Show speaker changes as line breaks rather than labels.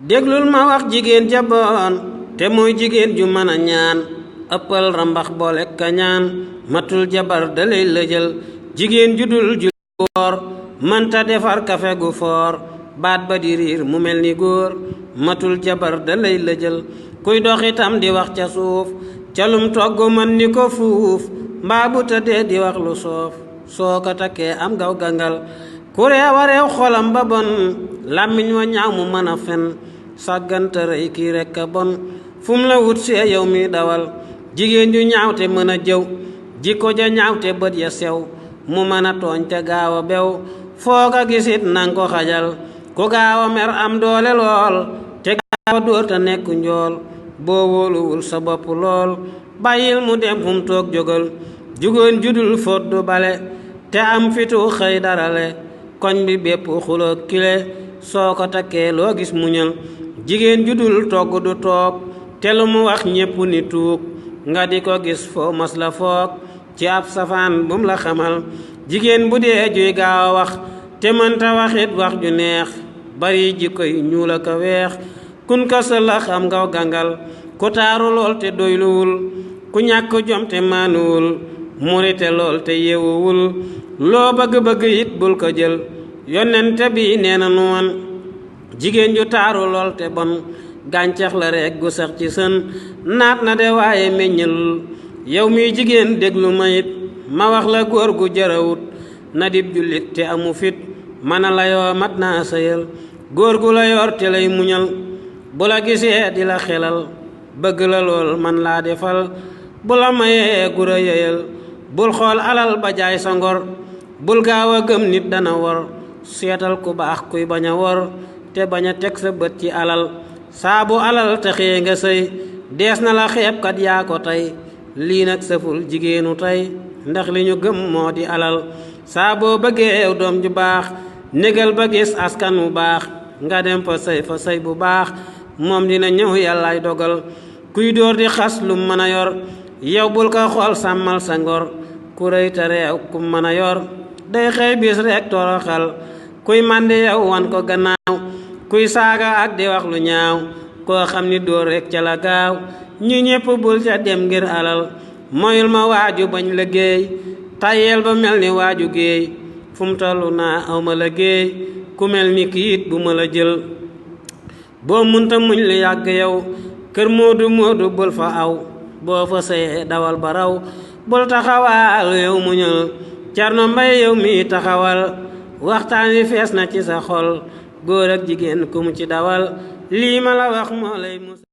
déglul ma wax jigéen jaboon te muy jigéen ju mën a ñaan ëppal rambax boole kañaan matul jabar dalay lëjal jigéen ju dul ju woor mënta defar kafe gu foor baat ba di riir mu mel ni góor matul jabar dalay lëjal kuy dox itam di wax ca suuf ca lum togg mën ni ko fuuf mbaa bu tëddee di wax lu soof soo ko takkee am gaw gangal ku reew a reew xolam ba bon làmmiñ wa ñaaw mu mën a fen sàggante rëy kii rekk a bon fum la wut see yow mi dawal jigéen ju ñaaw te mën a jëw jikko ja ñaaw te bët ya sew mu mën a tooñ te gaaw a bew foo ko gisit nang ko xajal ku gaaw a mer am doole lool te gaaw a dóor te nekk njool boo wóoluwul sa bopp lool bàyyil mu dem fum toog jógal jugóon judul fóot du bale te am fitu xëy darale koñ bi bépp xuloo kile soo ko takkee loo gis muñal jigéen judul togg du toog te lu mu wax ñépp ni tuug nga di ko gis foo mas la foog ci ab safaan bum la xamal jigéen bu dee juy gaaw a wax te mënta waxit wax ju neex bari jikko yu ñuul ak a weex kun ka sëlax am ngaw gangal ku taaru lool te doyluwul ku ñàkk jom te maanuwul murite lool te yewuwul loo bëgg-bëgg it bul ko jël yonente bi nee na nu woon jigéen ju taaru lool te bon gàncax la rekk gu sax ci sën naat na de waaye meññalul yow miy jigéen déglu ma it ma wax la góor gu jarawut na dib jullit te amu fit mana la yoo mat naa sëyal góor gu la yor te lay muñal bu la gisee di la xelal bëgg la lool man laa defal bu la mayee gura yeyal bul xool alal ba jaay sa ngor bul gaaw a gëm nit dana wor seetal ku baax kuy bañ a wor te bañ a teg sa bët ci alal saabu alal taxee nga sëy dees na la xeebkat yaa ko tey lii nag sëful jigéenu tey ndax li ñu gëm moo di alal saa boo bëggee yow doom ju baax négal ba gis askan wu baax nga dem fa sëy bu baax moom dina ñëw yàllaay dogal kuy dóor di xas lu mën a yor yow bul ko xool sàmmal sa ngor ku rëy te réew ku mën a yor day xëy bis rek toroxal kuy màndi yow wan ko gannaaw kuy saaga ak di wax lu ñaaw koo xam ni dóor rek ca la gaaw ñu ñépp bul ca dem ngir alal moyul ma waaju bañ liggéey tayel ba mel ni waaju géey fu mu tollu naa aw ma liggéey ku mel ni kiit bu ma la jël boo munta muñ lu yàgg yow kër moodu moodu bul fa aw boo fa sëyee dawal ba raw bul taxawal yow muñal Cerno Mbay yow mi taxawal waxtaan wi fees na ci sa xol góor ak jigéen ku mu ci dawal lii ma la wax moo lay mus